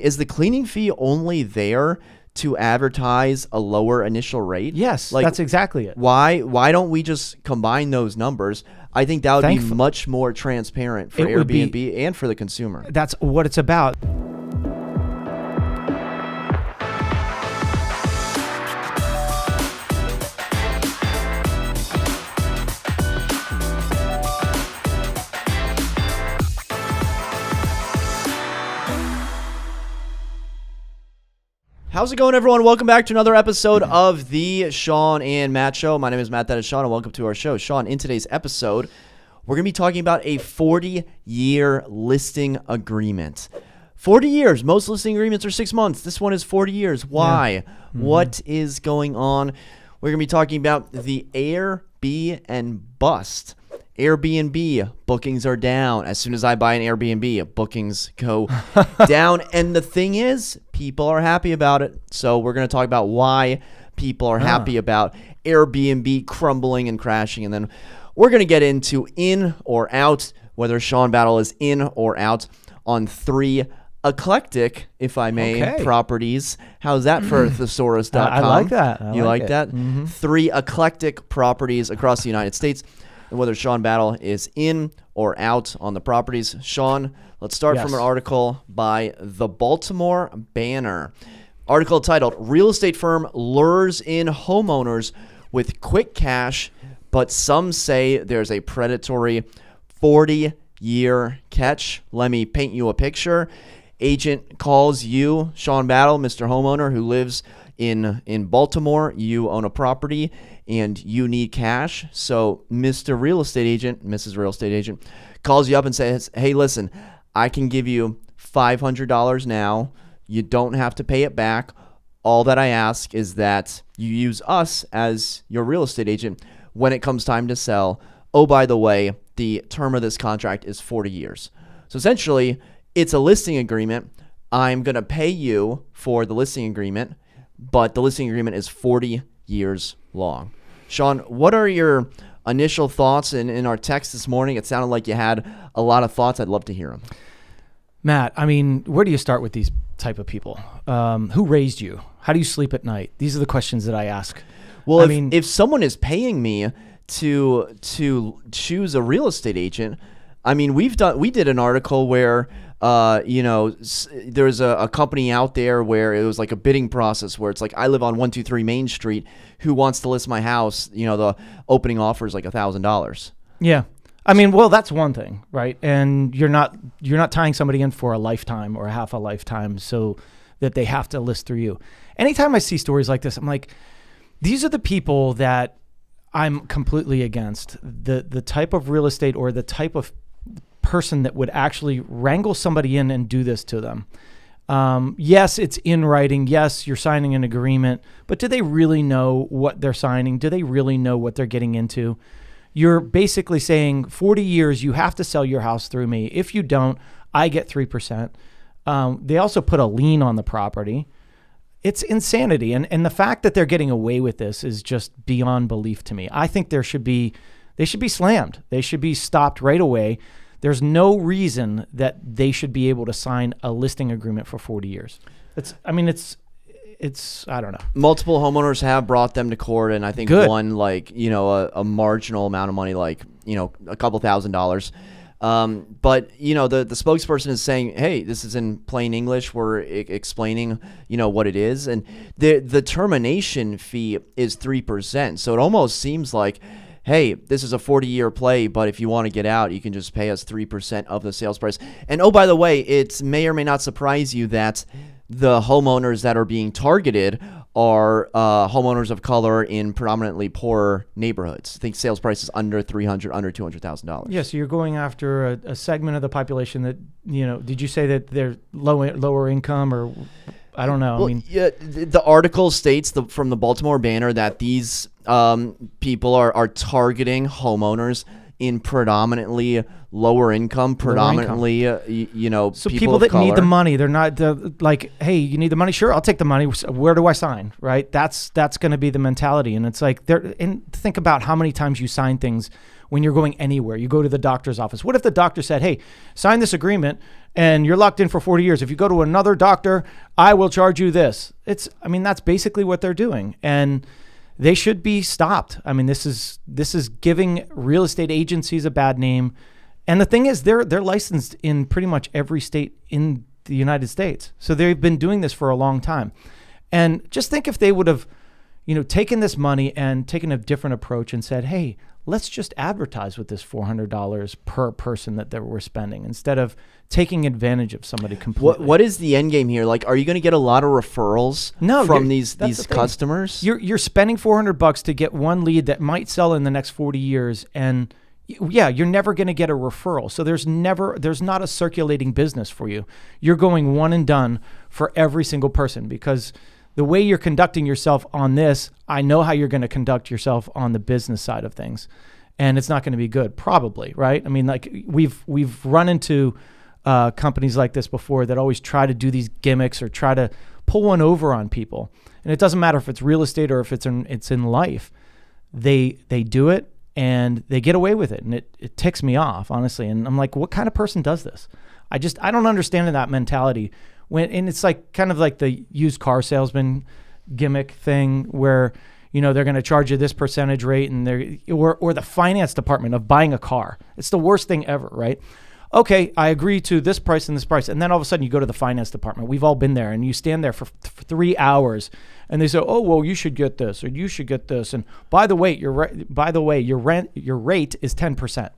is the cleaning fee only there to advertise a lower initial rate? Yes, that's exactly it. Why don't we just combine those numbers? I think that would be much more transparent for Airbnb and for the consumer. That's what it's about. How's it going, everyone? Welcome back to another episode of the Shawn and Matt Show. My name is Matt, that is Shawn, and welcome to our show. Shawn, in today's episode, we're going to be talking about a 40-year listing agreement. 40 years. Most listing agreements are 6 months. This one is 40 years. Why? Yeah. Mm-hmm. What is going on? We're going to be talking about the Airbn-bust. Airbnb bookings are down. As soon as I buy an Airbnb, bookings go down. And the thing is, people are happy about it. So we're going to talk about why people are happy about Airbnb crumbling and crashing. And then we're going to get into in or out, whether Shawn Battle is in or out on 3 eclectic, if I may, properties. How's that for thesaurus.com? I like that. You like that? Mm-hmm. 3 eclectic properties across the United States. And whether Shawn Battle is in or out on the properties. Shawn, let's start from an article by the Baltimore Banner. Article titled, Real Estate Firm Lures in Homeowners with Quick Cash, but some say there's a predatory 40-year catch. Let me paint you a picture. Agent calls you, Shawn Battle, Mr. Homeowner, who lives in Baltimore. You own a property and you need cash. So Mr. Real Estate Agent, Mrs. Real Estate Agent, calls you up and says, hey, listen, I can give you $500 now. You don't have to pay it back. All that I ask is that you use us as your real estate agent when it comes time to sell. Oh, by the way, the term of this contract is 40 years. So essentially, it's a listing agreement. I'm going to pay you for the listing agreement, but the listing agreement is 40 years long. Shawn, what are your initial thoughts? In our text this morning, it sounded like you had a lot of thoughts. I'd love to hear them. Matt, I mean, where do you start with these type of people? Who raised you? How do you sleep at night? These are the questions that I ask. Well, if someone is paying me to choose a real estate agent, I mean, we did an article where there's a company out there where it was like a bidding process where it's like, I live on 123 Main Street. Who wants to list my house? The opening offer is like $1,000. Yeah. I mean, well, that's one thing, right? And you're not tying somebody in for a lifetime or half a lifetime so that they have to list through you. Anytime I see stories like this, I'm like, these are the people that I'm completely against. The type of real estate or the type of person that would actually wrangle somebody in and do this to them. Yes, it's in writing. Yes, you're signing an agreement, but do they really know what they're signing? Do they really know what they're getting into? You're basically saying 40 years, you have to sell your house through me. If you don't, I get 3%. They also put a lien on the property. It's insanity. And the fact that they're getting away with this is just beyond belief to me. I think they should be slammed. They should be stopped right away. There's no reason that they should be able to sign a listing agreement for 40 years. It's I don't know. Multiple homeowners have brought them to court, and I think one a marginal amount of money, a couple $1,000s. But the spokesperson is saying, hey, this is in plain English. We're explaining, what it is. And the termination fee is 3%. So it almost seems like, hey, this is a 40-year play, but if you want to get out, you can just pay us 3% of the sales price. And oh, by the way, it may or may not surprise you that the homeowners that are being targeted are homeowners of color in predominantly poorer neighborhoods. I think sales prices under $200,000. Yeah, so you're going after a segment of the population that, did you say that they're lower income or... I don't know. Well, the article states from the Baltimore Banner that these people are targeting homeowners in predominantly lower income, predominantly, so people that color. Need the money. They're not like, hey, you need the money? Sure, I'll take the money. Where do I sign? Right? That's going to be the mentality. And it's like, and think about how many times you sign things when you're going anywhere. You go to the doctor's office. What if the doctor said, hey, sign this agreement and you're locked in for 40 years. If you go to another doctor, I will charge you this. That's basically what they're doing. And they should be stopped. I mean, this is giving real estate agencies a bad name. And the thing is, they're licensed in pretty much every state in the United States. So they've been doing this for a long time. And just think if they would have, taken this money and taken a different approach and said, hey, let's just advertise with this $400 per person that we're spending instead of taking advantage of somebody completely. What is the end game here? Like, are you going to get a lot of referrals from these customers? You're spending $400 to get one lead that might sell in the next 40 years. And yeah, you're never going to get a referral. So there's not a circulating business for you. You're going one and done for every single person, because the way you're conducting yourself on this, I know how you're going to conduct yourself on the business side of things. And it's not going to be good, probably, right? I mean, like we've run into companies like this before that always try to do these gimmicks or try to pull one over on people. And it doesn't matter if it's real estate or if it's in life. They do it and they get away with it. And it ticks me off, honestly. And I'm like, what kind of person does this? I don't understand that mentality. And it's like kind of like the used car salesman gimmick thing where, they're going to charge you this percentage rate or the finance department of buying a car. It's the worst thing ever, right? Okay, I agree to this price and this price. And then all of a sudden you go to the finance department. We've all been there, and you stand there for 3 hours and they say, oh, well, you should get this or you should get this. And by the way, your rate is 10%.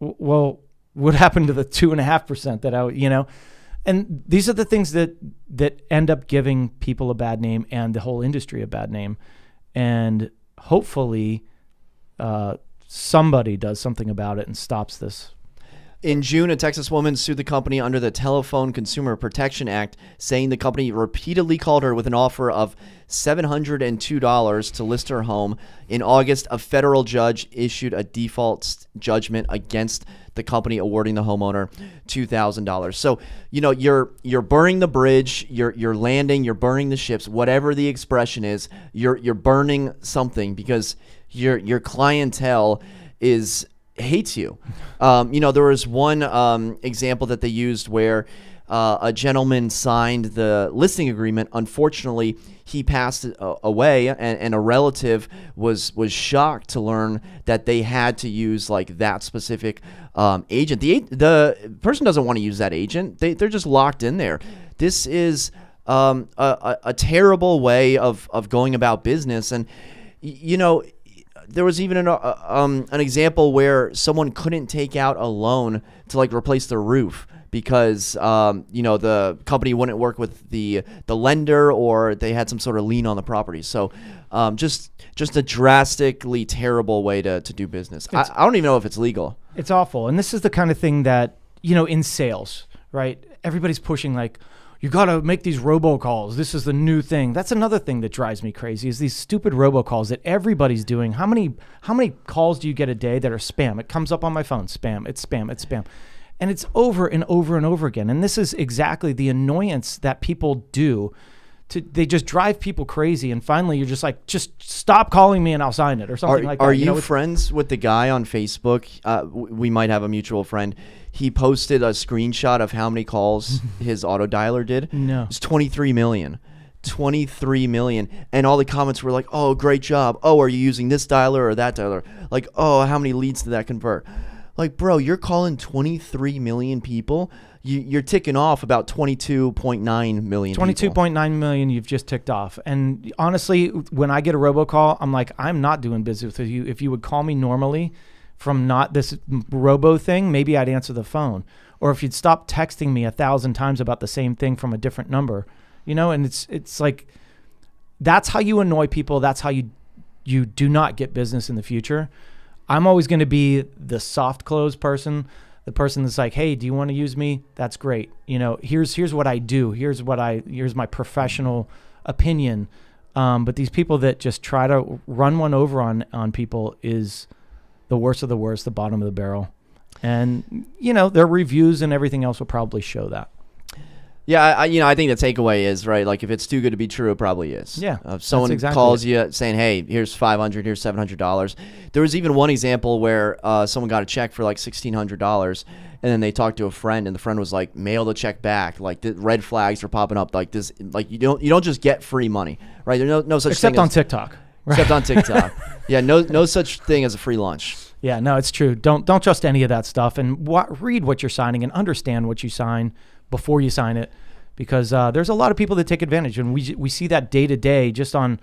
Well, what happened to the 2.5% that And these are the things that end up giving people a bad name and the whole industry a bad name. And hopefully somebody does something about it and stops this. In June, a Texas woman sued the company under the Telephone Consumer Protection Act, saying the company repeatedly called her with an offer of $702 to list her home. In August, a federal judge issued a default judgment against the company, awarding the homeowner $2,000. So, you're burning the bridge, you're landing, you're burning the ships, whatever the expression is, you're burning something because your clientele hates you. There was one example that they used where a gentleman signed the listing agreement. Unfortunately, he passed away, and a relative was shocked to learn that they had to use like that specific agent. The person doesn't want to use that agent. They're just locked in there. This is a terrible way of going about business. And there was even an example where someone couldn't take out a loan to like replace their roof because the company wouldn't work with the lender, or they had some sort of lien on the property. So just a drastically terrible way to do business. I don't even know if it's legal. It's awful. And this is the kind of thing that, in sales, right? Everybody's pushing like, you got to make these robocalls. This is the new thing. That's another thing that drives me crazy is these stupid robocalls that everybody's doing. How many calls do you get a day that are spam? It comes up on my phone, spam, it's spam, it's spam. And it's over and over and over again. And this is exactly the annoyance that people do. They just drive people crazy. And finally, you're just like, just stop calling me and I'll sign it or something like that. Are you friends with the guy on Facebook? We might have a mutual friend. He posted a screenshot of how many calls his auto dialer did. No. It's 23 million. 23 million. And all the comments were like, oh, great job. Oh, are you using this dialer or that dialer? Like, oh, how many leads did that convert? Like, bro, you're calling 23 million people. You're ticking off about 22.9 million 22.9 million you've just ticked off. And honestly, when I get a robocall, I'm like, I'm not doing business with you. If you would call me normally from not this robo thing, maybe I'd answer the phone. Or if you'd stop texting me 1,000 times about the same thing from a different number, and it's like, that's how you annoy people. That's how you do not get business in the future. I'm always going to be the soft close person, the person that's like, hey, do you want to use me? That's great. Here's what I do. Here's my professional opinion. But these people that just try to run one over on people is the worst of the worst, the bottom of the barrel. And, their reviews and everything else will probably show that. Yeah, I think the takeaway is, right, like if it's too good to be true, it probably is. Yeah, If someone calls you saying, hey, here's $500, here's $700. There was even one example where someone got a check for like $1,600, and then they talked to a friend, and the friend was like, mail the check back. Like the red flags were popping up. Like this, like you don't just get free money, right? There's no such except thing on TikTok. Right? Except on TikTok. Yeah, no such thing as a free lunch. Yeah, no, it's true. Don't trust any of that stuff, and read what you're signing and understand what you sign before you sign it, because there's a lot of people that take advantage, and we see that day to day just on,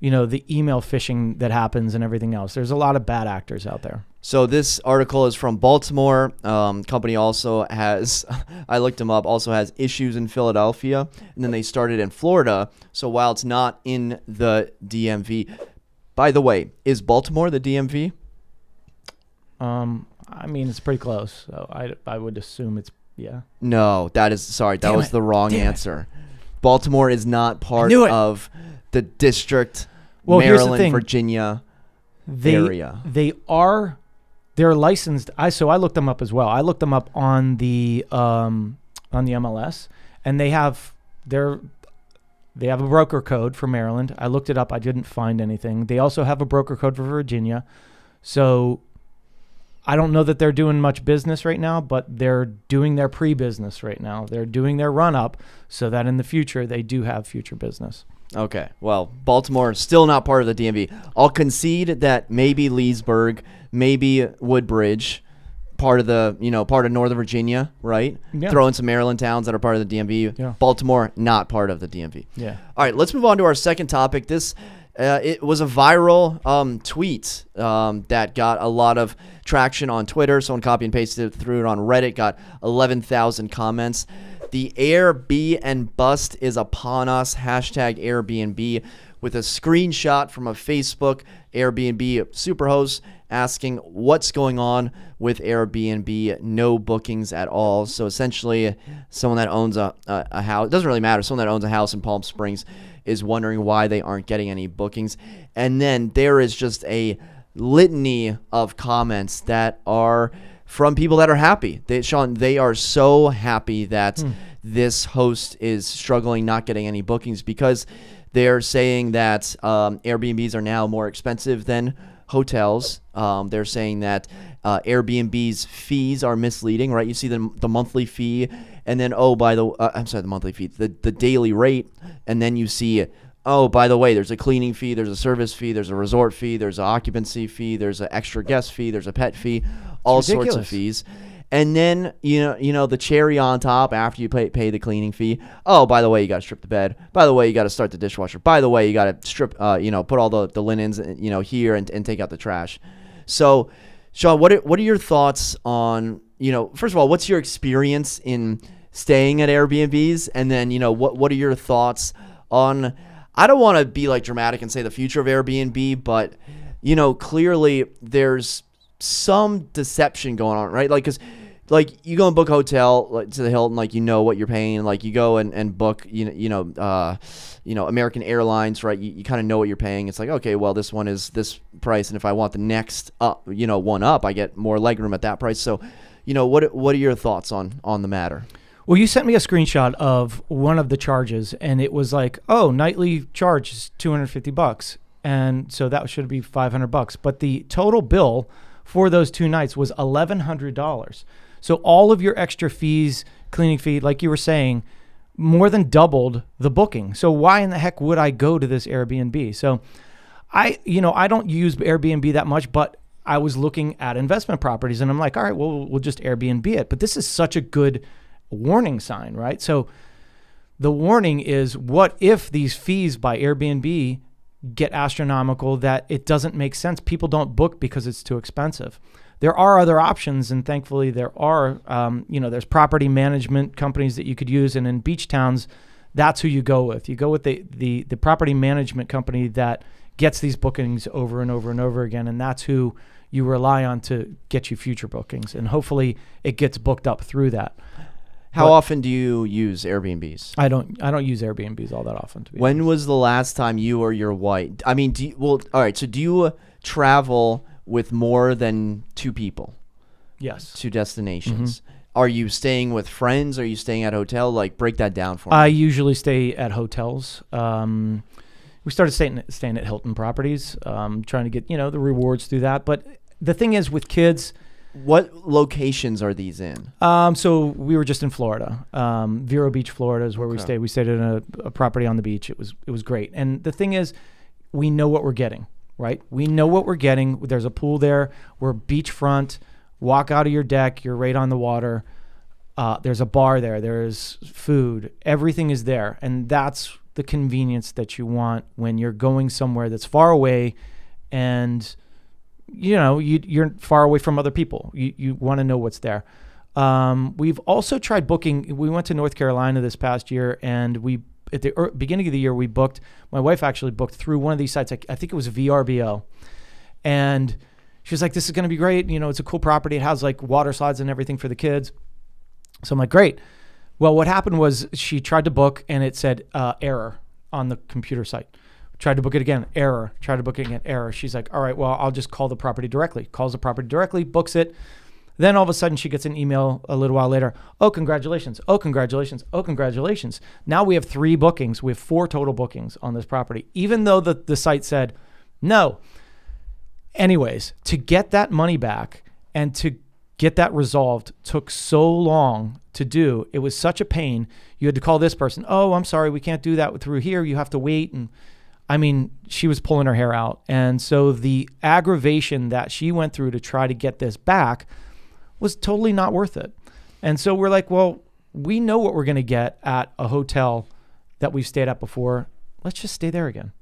the email phishing that happens and everything else. There's a lot of bad actors out there. So this article is from Baltimore. Company also has, I looked them up, also has issues in Philadelphia, and then they started in Florida. So while it's not in the DMV, by the way, is Baltimore the DMV? It's pretty close. So I would assume it's. Yeah. No, that was the wrong answer. Baltimore is not part of the district, Maryland, Virginia area. They're licensed. I looked them up as well. I looked them up on the MLS, and they have a broker code for Maryland. I looked it up. I didn't find anything. They also have a broker code for Virginia. So I don't know that they're doing much business right now, but they're doing their pre-business right now. They're doing their run-up so that in the future they do have future business. Okay, well, Baltimore still not part of the DMV. I'll concede that maybe Leesburg, maybe Woodbridge, part of Northern Virginia, right? Yeah. Throw in some Maryland towns that are part of the DMV. Yeah. Baltimore, not part of the DMV. Yeah. All right, let's move on to our second topic. This it was a viral tweet that got a lot of traction on Twitter. Someone copy and pasted it, threw it on Reddit, got 11,000 comments. The Airbnb-bust is upon us, hashtag Airbnb, with a screenshot from a Facebook Airbnb superhost asking what's going on with Airbnb, no bookings at all. So essentially, someone that owns a house, it doesn't really matter, someone that owns a house in Palm Springs is wondering why they aren't getting any bookings. And then there is just a litany of comments that are from people that are happy. Shawn, they are so happy that this host is struggling, not getting any bookings, because they're saying that Airbnbs are now more expensive than hotels. They're saying that Airbnb's fees are misleading, right? You see the monthly fee, and then the monthly fee, the daily rate, and then you see, oh, by the way, there's a cleaning fee, there's a service fee, there's a resort fee, there's an occupancy fee, there's an extra guest fee, there's a pet fee, all sorts of fees. And then, the cherry on top after you pay the cleaning fee. Oh, by the way, you got to strip the bed. By the way, you got to start the dishwasher. By the way, you got to strip, put all the linens, here and take out the trash. So, Shawn, what are your thoughts on, first of all, what's your experience in staying at Airbnbs? And then, what are your thoughts on, I don't want to be like dramatic and say the future of Airbnb, but, clearly there's some deception going on, right? Like, because you go and book a hotel to the Hilton, what you're paying. Like you go and book, American Airlines, right? You kind of know what you're paying. It's like, okay, well, this one is this price, and if I want the next up, one up, I get more legroom at that price. So, what are your thoughts on the matter? Well, you sent me a screenshot of one of the charges, and it was like, oh, nightly charge is $250, and so that should be $500. But the total bill for those 2 nights was $1,100. So all of your extra fees, cleaning fee, like you were saying, more than doubled the booking. So why in the heck would I go to this Airbnb? So I don't use Airbnb that much, but I was looking at investment properties, and I'm like, all right, well, we'll just Airbnb it. But this is such a good warning sign, right? So the warning is, what if these fees by Airbnb get astronomical, that it doesn't make sense? People don't book because it's too expensive. There are other options, and thankfully there are. There's property management companies that you could use, and in beach towns, that's who you go with. You go with the property management company that gets these bookings over and over and over again, and that's who you rely on to get you future bookings, and hopefully it gets booked up through that. How often do you use Airbnbs? I don't use Airbnbs all that often, to be When honest. was the last time you or your wife? I mean, all right. So do you travel with more than 2 people? Yes. 2 destinations. Are you staying with friends? Are you staying at a hotel? Like, break that down for me. I usually stay at hotels. We started staying at Hilton properties, trying to get, the rewards through that. But the thing is with kids. What locations are these in? So we were just in Florida. Vero Beach, Florida is where we stayed. We stayed in a property on the beach. It was great. And the thing is, we know what we're getting, right? We know what we're getting. There's a pool there. We're beachfront. Walk out of your deck. You're right on the water. There's a bar there. There's food. Everything is there. And that's the convenience that you want when you're going somewhere that's far away and you're far away from other people. You want to know what's there. We've also tried booking. We went to North Carolina this past year, and at the beginning of the year, we booked. My wife actually booked through one of these sites. I think it was VRBO, and she was like, "This is going to be great. It's a cool property. It has like water slides and everything for the kids." So I'm like, "Great." Well, what happened was she tried to book, and it said error on the computer site. Tried to book it again, error. Tried to book it again, error. She's like, all right, well, I'll just call the property directly. Calls the property directly, books it. Then all of a sudden she gets an email a little while later. Oh, congratulations. Oh, congratulations. Oh, congratulations. Now we have 3 bookings. We have 4 total bookings on this property, even though the site said no. Anyways, to get that money back and to get that resolved took so long to do. It was such a pain. You had to call this person. Oh, I'm sorry. We can't do that through here. You have to wait. And I mean, she was pulling her hair out. And so the aggravation that she went through to try to get this back was totally not worth it. And so we're like, well, we know what we're going to get at a hotel that we've stayed at before. Let's just stay there again.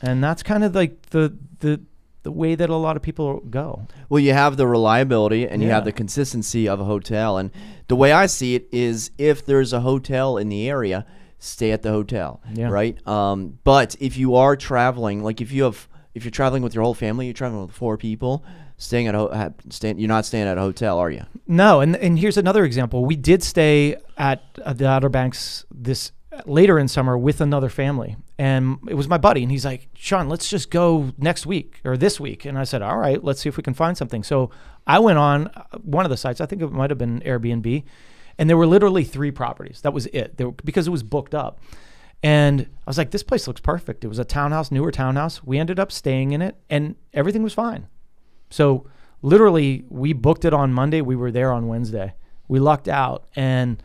And that's kind of like the way that a lot of people go. Well, you have the reliability and you have the consistency of a hotel. And the way I see it is if there's a hotel in the area, stay at the hotel, right? But if you are traveling, like if you're traveling with your whole family, you're traveling with 4 people, you're not staying at a hotel, are you? No, and here's another example. We did stay at the Outer Banks this later in summer with another family, and it was my buddy, and he's like, Shawn, let's just go next week or this week. And I said, all right, let's see if we can find something. So I went on one of the sites, I think it might have been Airbnb, and there were literally 3 properties. That was it. Because it was booked up. And I was like, this place looks perfect. It was a townhouse, newer townhouse. We ended up staying in it, and everything was fine. So literally, we booked it on Monday. We were there on Wednesday. We lucked out. And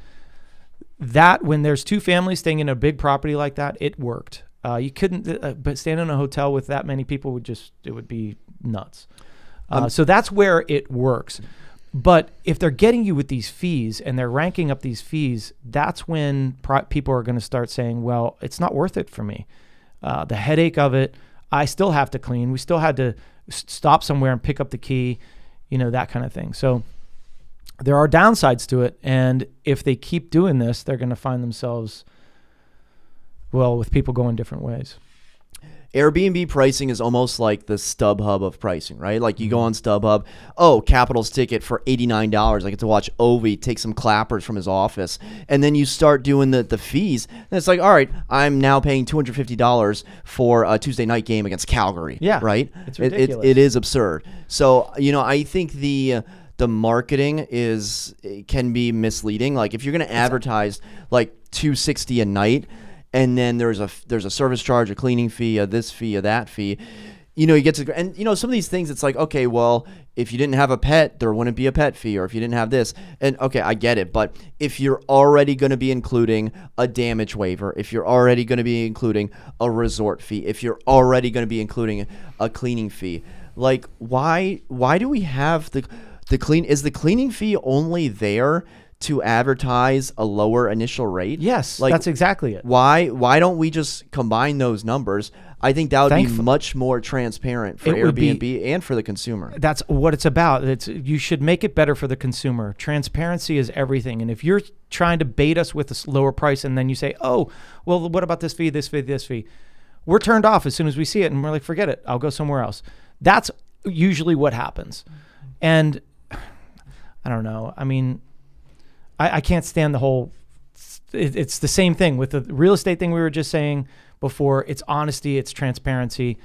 that, when there's 2 families staying in a big property like that, it worked. You couldn't, but staying in a hotel with that many people it would be nuts. So that's where it works. But if they're getting you with these fees and they're ranking up these fees, that's when people are going to start saying, well, it's not worth it for me. The headache of it, I still have to clean. We still had to stop somewhere and pick up the key, that kind of thing. So there are downsides to it. And if they keep doing this, they're going to find themselves, with people going different ways. Airbnb pricing is almost like the StubHub of pricing, right? Like you go on StubHub, Capitol's ticket for $89. I get to watch Ovi take some clappers from his office. And then you start doing the fees. And it's like, all right, I'm now paying $250 for a Tuesday night game against Calgary. Yeah. Right? It's ridiculous. It is absurd. So, I think the marketing can be misleading. Like if you're going to advertise like $260 a night, and then there's a service charge, a cleaning fee, a this fee, a that fee. You get to, and some of these things, it's like, okay, well, if you didn't have a pet, there wouldn't be a pet fee, or if you didn't have this, and okay, I get it. But if you're already going to be including a damage waiver, if you're already going to be including a resort fee, if you're already going to be including a cleaning fee, like why do we have the clean? Is the cleaning fee only there to advertise a lower initial rate? Yes, that's exactly it. Why don't we just combine those numbers? I think that would be much more transparent for Airbnb and for the consumer. That's what it's about. You should make it better for the consumer. Transparency is everything. And if you're trying to bait us with a lower price and then you say, oh, well, what about this fee, this fee, this fee? We're turned off as soon as we see it, and we're like, forget it. I'll go somewhere else. That's usually what happens. And I don't know. I mean, I can't stand the whole, it's the same thing with the real estate thing we were just saying before. It's honesty, it's transparency,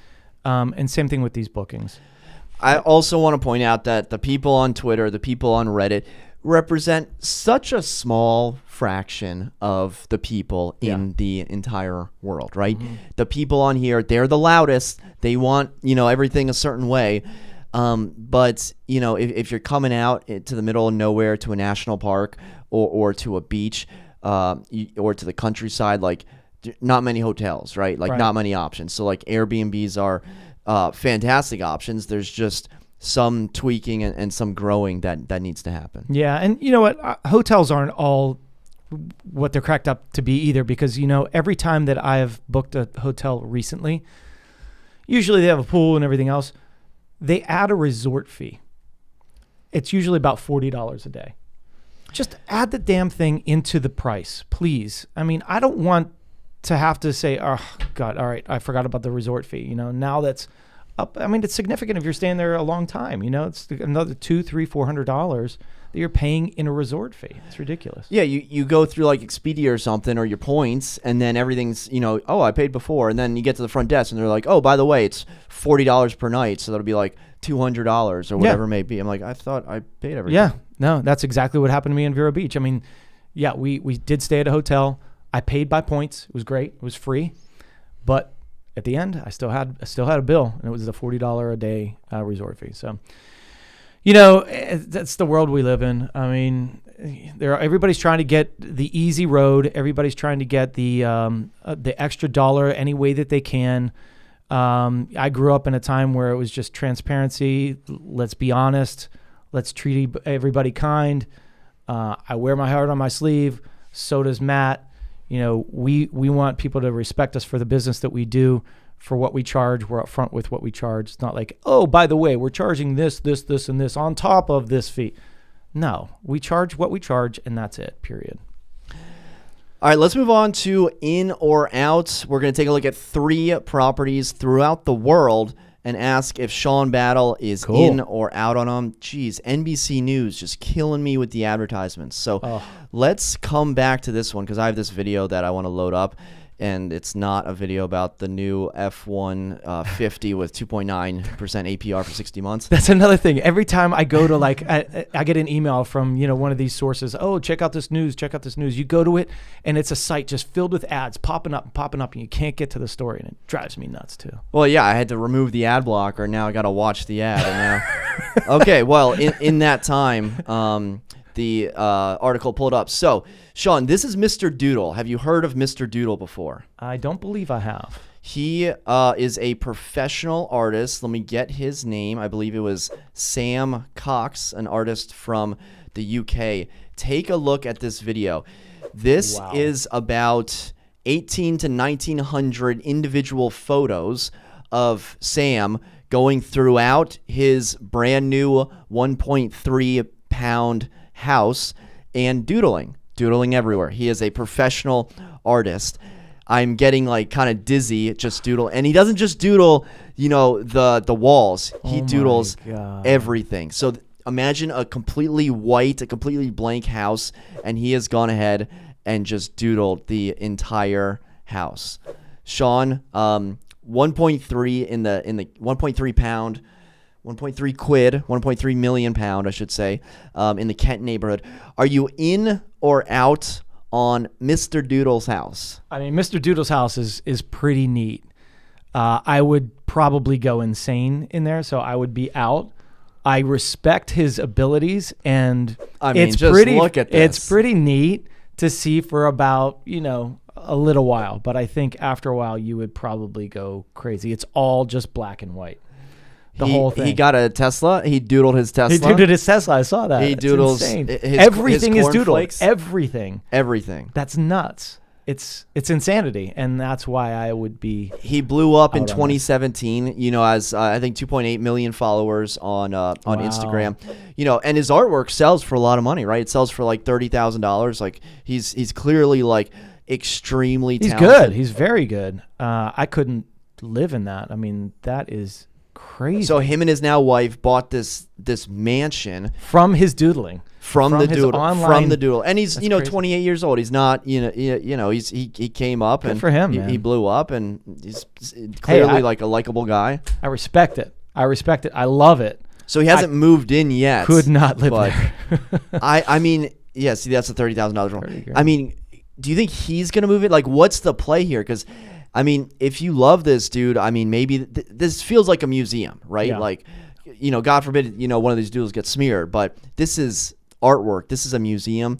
and same thing with these bookings. I also want to point out that the people on Twitter, the people on Reddit, represent such a small fraction of the people in the entire world, right? The people on here, they're the loudest. They want, everything a certain way. But, if you're coming out to the middle of nowhere, to a national park or to a beach, or to the countryside, like not many hotels, right? Like not many options. So like Airbnbs are fantastic options. There's just some tweaking and some growing that needs to happen. Yeah. And you know what? Hotels aren't all what they're cracked up to be either, because, every time that I have booked a hotel recently, usually they have a pool and everything else. They add a resort fee. It's usually about $40 a day. Just add the damn thing into the price, please. I mean, I don't want to have to say, oh, God, all right, I forgot about the resort fee. Now that's up. I mean, it's significant if you're staying there a long time. It's another $200, $300, $400 that you're paying in a resort fee. It's ridiculous. Yeah, you go through like Expedia or something, or your points, and then everything's, oh, I paid before. And then you get to the front desk, and they're like, oh, by the way, it's $40 per night. So that'll be like $200 or whatever it may be. I'm like, I thought I paid everything. Yeah, no, that's exactly what happened to me in Vero Beach. I mean, yeah, we did stay at a hotel. I paid by points. It was great. It was free. But at the end, I still had a bill, and it was a $40 a day resort fee. So, that's the world we live in. I mean, everybody's trying to get the easy road. Everybody's trying to get the extra dollar any way that they can. I grew up in a time where it was just transparency. Let's be honest. Let's treat everybody kind. I wear my heart on my sleeve. So does Matt. We want people to respect us for the business that we do, for what we charge. We're upfront with what we charge. It's not like, oh, by the way, we're charging this, and this on top of this fee. No, we charge what we charge, and that's it, period. All right, let's move on to in or out. We're going to take a look at 3 properties throughout the world and ask if Shawn Battle is in or out on them. Jeez, NBC News just killing me with the advertisements. So let's come back to this one, because I have this video that I want to load up, and it's not a video about the new F-150 with 2.9% APR for 60 months. That's another thing. Every time I go to I get an email from one of these sources. Oh, check out this news. Check out this news. You go to it, and it's a site just filled with ads popping up, and you can't get to the story, and it drives me nuts too. Well, yeah, I had to remove the ad blocker. Now I got to watch the ad. And now, okay, well, in that time, the article pulled up. So, Shawn, this is Mr. Doodle. Have you heard of Mr. Doodle before? I don't believe I have. He is a professional artist. Let me get his name. I believe it was Sam Cox, an artist from the UK. Take a look at this video. This is about 18 to 1900 individual photos of Sam going throughout his brand new 1.3 pound house and doodling everywhere. He is a professional artist. I'm getting kind of dizzy just doodle, and he doesn't just doodle the walls. He doodles everything. So imagine a completely white, a completely blank house, and he has gone ahead and just doodled the entire house. Shawn, 1.3 in the 1.3 pound, 1.3 quid, 1.3 million pound, I should say, in the Kent neighborhood. Are you in or out on Mr. Doodle's house? I mean, Mr. Doodle's house is pretty neat. I would probably go insane in there, so I would be out. I respect his abilities, and look at this. It's pretty neat to see for about, a little while, but I think after a while you would probably go crazy. It's all just black and white. The whole thing. He got a Tesla. He doodled his Tesla. He doodled his Tesla. I saw that. He doodles everything is doodled. Everything. That's nuts. It's insanity, and that's why I would be. He blew up in 2017. As I think 2.8 million followers on Instagram. And his artwork sells for a lot of money, right? It sells for like $30,000. Like he's clearly like extremely talented. He's good. He's very good. I couldn't live in that. I mean, that is crazy. So him and his now wife bought this mansion from his doodling, from the doodle, and he's 28 years old. He's not he came up good and for him, he blew up, and he's clearly like a likable guy. I respect it. I love it. So he hasn't moved in yet. Could not live there. I mean, yeah, see, that's a $30,000 home. I mean, do you think he's going to move it? Like, what's the play here? Because, I mean, if you love this dude, I mean, maybe this feels like a museum, right? Yeah. Like, you know, God forbid, you know, one of these doodles gets smeared, but this is artwork. This is a museum.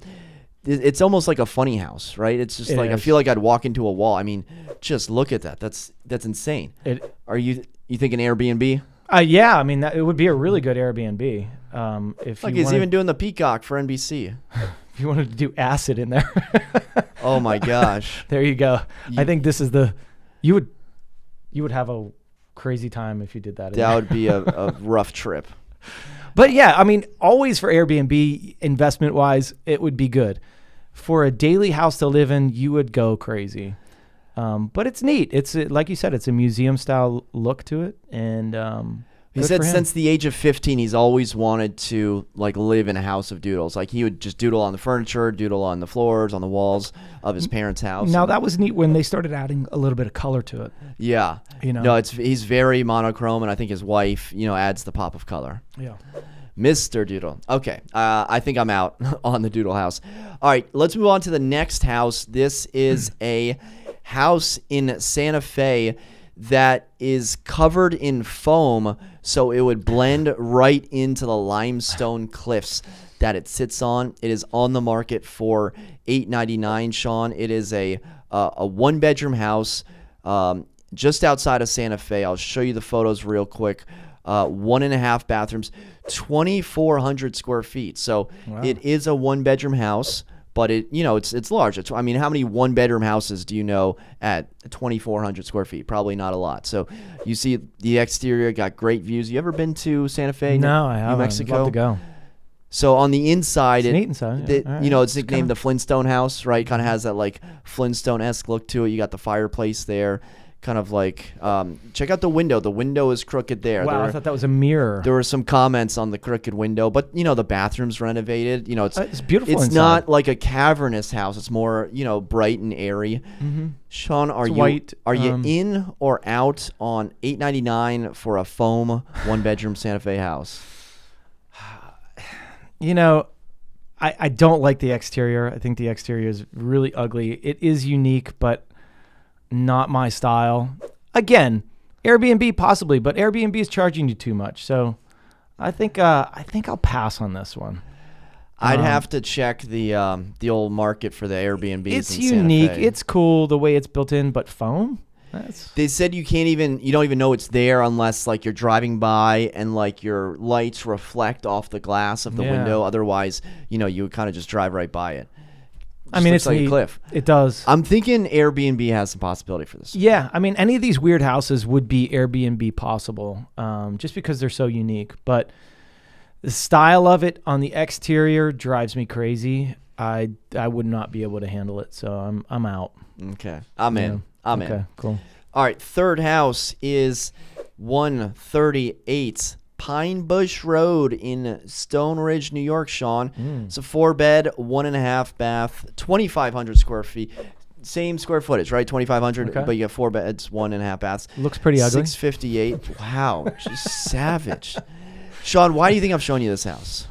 It's almost like a funny house, right? It's just I feel like I'd walk into a wall. I mean, just look at that. That's insane. Are you thinking Airbnb? Yeah, I mean, it would be a really good Airbnb. If Like he's even doing the Peacock for NBC. If you wanted to do acid in there. Oh my gosh. There you go. I think this is you would have a crazy time if you did that. That would be a rough trip. But yeah, I mean, always for Airbnb, investment wise, it would be good. For a daily house to live in, you would go crazy. But it's neat. It's like you said, it's a museum style look to it. And he said since the age of 15, he's always wanted to like live in a house of doodles. Like he would just doodle on the furniture, doodle on the floors, on the walls of his parents' house. Now that was neat when they started adding a little bit of color to it. Yeah. You know. No, he's very monochrome, and I think his wife, you know, adds the pop of color. Yeah. Mr. Doodle. Okay. I think I'm out on the doodle house. All right, let's move on to the next house. This is a house in Santa Fe that is covered in foam, so it would blend right into the limestone cliffs that it sits on. It is on the market for $899, Shawn. It is a one-bedroom house just outside of Santa Fe. I'll show you the photos real quick. 1.5 bathrooms, 2,400 square feet. So wow. It is a one-bedroom house. But it's large. I mean, how many one-bedroom houses do you know at 2,400 square feet? Probably not a lot. So you see the exterior got great views. You ever been to Santa Fe? No, I haven't. New Mexico. I'd love to go. So on the inside, it's neat inside. Yeah. It's nicknamed the Flintstone House, right? Kind of has that like Flintstone-esque look to it. You got the fireplace there. Kind of like, check out the window. The window is crooked there. Wow, I thought that was a mirror. There were some comments on the crooked window, but the bathroom's renovated. It's beautiful. It's inside. not like a cavernous house. It's more, bright and airy. Mm-hmm. Shawn, are you in or out on $899 for a foam one-bedroom Santa Fe house? I don't like the exterior. I think the exterior is really ugly. It is unique, but not my style. Again, Airbnb possibly, but Airbnb is charging you too much. So I think I'll pass on this one. I'd have to check the old market for the Airbnbs. It's in Santa unique. Fe. It's cool the way it's built in, but foam? They said you don't even know it's there unless like you're driving by and like your lights reflect off the glass of the window. Otherwise, you would kind of just drive right by it. It's like neat. a cliff. It does. I'm thinking Airbnb has some possibility for this. Yeah, any of these weird houses would be Airbnb possible, just because they're so unique. But the style of it on the exterior drives me crazy. I would not be able to handle it, so I'm out. Okay, I'm in. I'm in. Okay, cool. All right, third house is 138 Pine Bush Road in Stone Ridge, New York, Shawn. It's a 4-bed, 1.5 bath, 2,500 square feet. Same square footage, right? 2,500, but you have 4 beds, 1.5 baths. Looks pretty ugly. 658. Wow, just savage. Shawn, why do you think I'm showing you this house?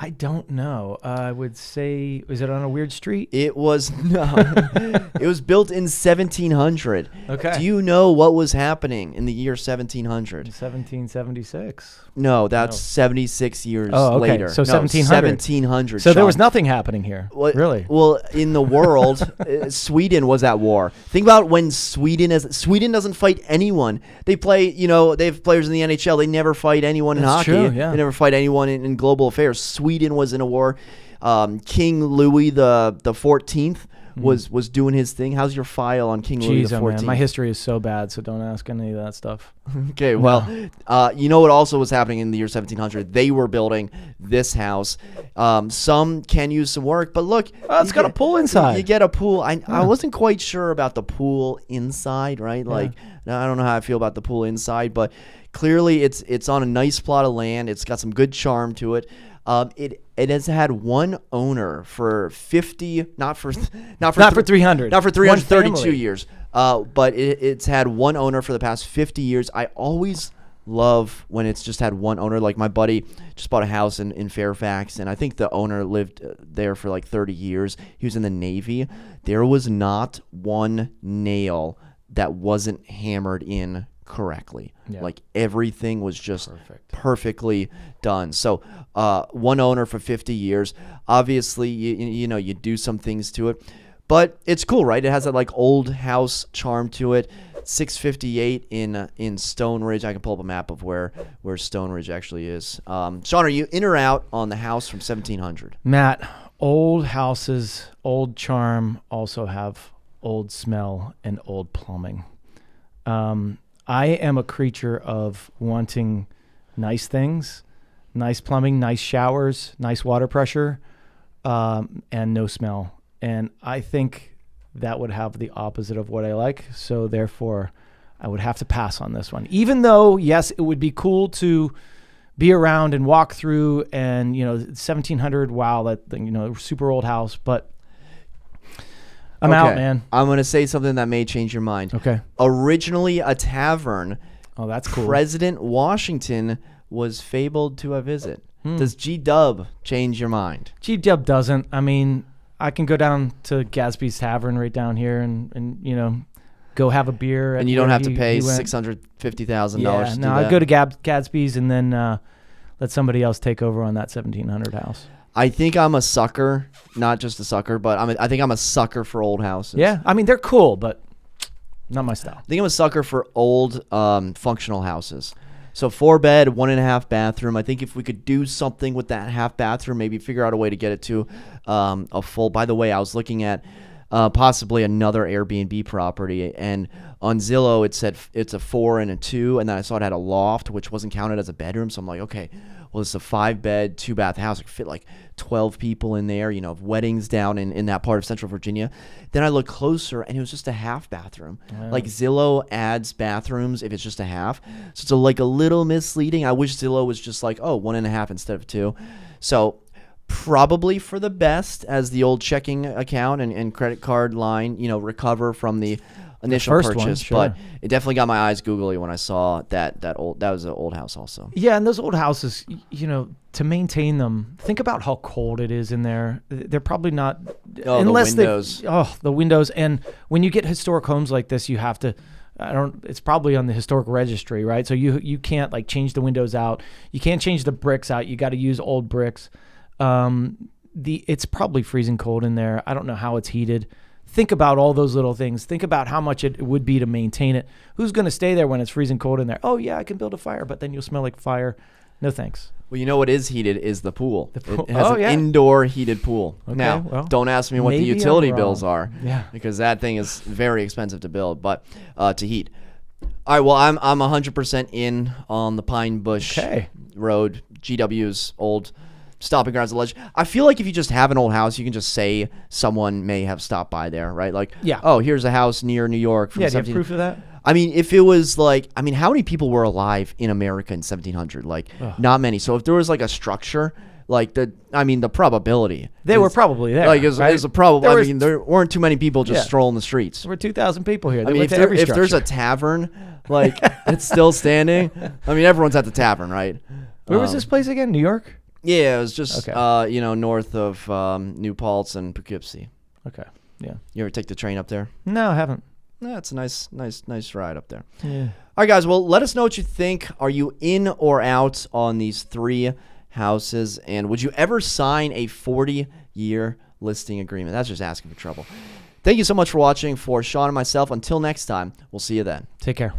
I don't know. I would say, is it on a weird street? It was it was built in 1700. Okay. Do you know what was happening in the year 1700? 1776. No, that's 76 years later. So 1700. 1700. So Shawn. there was nothing happening here. Really? Well, in the world, Sweden was at war. Think about when Sweden doesn't fight anyone. They play, they have players in the NHL. They never fight anyone in hockey. True, yeah. They never fight anyone in global affairs. Sweden was in a war. King Louis the 14th was doing his thing. How's your file on King Louis the 14th? Man, my history is so bad, so don't ask any of that stuff. Okay, well, you know what also was happening in the year 1700? They were building this house. Some can use some work, but look. It's got a pool inside. You get a pool. I wasn't quite sure about the pool inside, right? Like, I don't know how I feel about the pool inside, but clearly it's on a nice plot of land. It's got some good charm to it. It has had one owner for 50, not for 300, not for 332 years. But it's had one owner for the past 50 years. I always love when it's just had one owner. Like my buddy just bought a house in Fairfax, and I think the owner lived there for like 30 years. He was in the Navy. There was not one nail that wasn't hammered in correctly. Yeah. Like everything was just perfectly done. So one owner for 50 years. Obviously, you do some things to it, but it's cool, right? It has that like old house charm to it. 658 in Stone Ridge. I can pull up a map of where Stone Ridge actually is. Shawn, are you in or out on the house from 1700? Matt, old houses, old charm, also have old smell and old plumbing. I am a creature of wanting nice things, nice plumbing, nice showers, nice water pressure, and no smell. And I think that would have the opposite of what I like. So therefore, I would have to pass on this one. Even though, yes, it would be cool to be around and walk through and, 1700, wow, that thing, super old house, but I'm out, man. I'm going to say something that may change your mind. Okay. Originally a tavern. Oh, that's cool. President Washington was fabled to a visit. Does G-Dub change your mind? G-Dub doesn't. I mean, I can go down to Gatsby's Tavern right down here and go have a beer. And you don't have to pay $650,000 yeah, to do no, that? I go to Gatsby's and then let somebody else take over on that 1700 house. I think I'm a sucker, not just a sucker, but I think I'm a sucker for old houses. Yeah, I mean, they're cool, but not my style. I think I'm a sucker for old functional houses. So 4-bed, 1.5 bathroom. I think if we could do something with that half bathroom, maybe figure out a way to get it to a full. By the way, I was looking at possibly another Airbnb property, and on Zillow it said it's a 4 and a 2, and then I saw it had a loft, which wasn't counted as a bedroom. So I'm like, okay, well, it's a 5-bed, 2-bath house. It could fit like 12 people in there, weddings down in that part of Central Virginia. Then I looked closer, and it was just a half bathroom. Wow. Like Zillow adds bathrooms if it's just a half. So it's like a little misleading. I wish Zillow was just like, 1.5 instead of 2. So probably for the best as the old checking account and credit card line, recover from the initial purchase, one, sure. But it definitely got my eyes googly when I saw that was an old house also. Yeah, and those old houses, to maintain them, think about how cold it is in there. They're probably not unless the windows. The windows. And when you get historic homes like this, you have to. It's probably on the historic registry, right? So you can't like change the windows out. You can't change the bricks out. You got to use old bricks. It's probably freezing cold in there. I don't know how it's heated. Think about all those little things. Think about how much it would be to maintain it. Who's going to stay there when it's freezing cold in there? Oh, yeah, I can build a fire, but then you'll smell like fire. No thanks. Well, what is heated is the pool. It has an indoor heated pool. Okay, now, don't ask me what the utility bills are, because that thing is very expensive to build, but to heat. All right, well, I'm 100% in on the Pine Bush Road, GW's old stopping grounds. I feel like if you just have an old house, you can just say someone may have stopped by there, right? Like, here's a house near New York. From do you have proof of that? I mean, if it was like, how many people were alive in America in 1700? Like, not many. So if there was like a structure, like the probability. They were probably there. Like, it's a probability. There weren't too many people just strolling the streets. There were 2,000 people here. If there's a tavern, like, it's still standing. Everyone's at the tavern, right? Where was this place again? New York? Yeah, it was just north of New Paltz and Poughkeepsie. Okay, yeah. You ever take the train up there? No, I haven't. No, it's a nice ride up there. Yeah. All right, guys. Well, let us know what you think. Are you in or out on these 3 houses? And would you ever sign a 40-year listing agreement? That's just asking for trouble. Thank you so much for watching. For Shawn and myself, until next time, we'll see you then. Take care.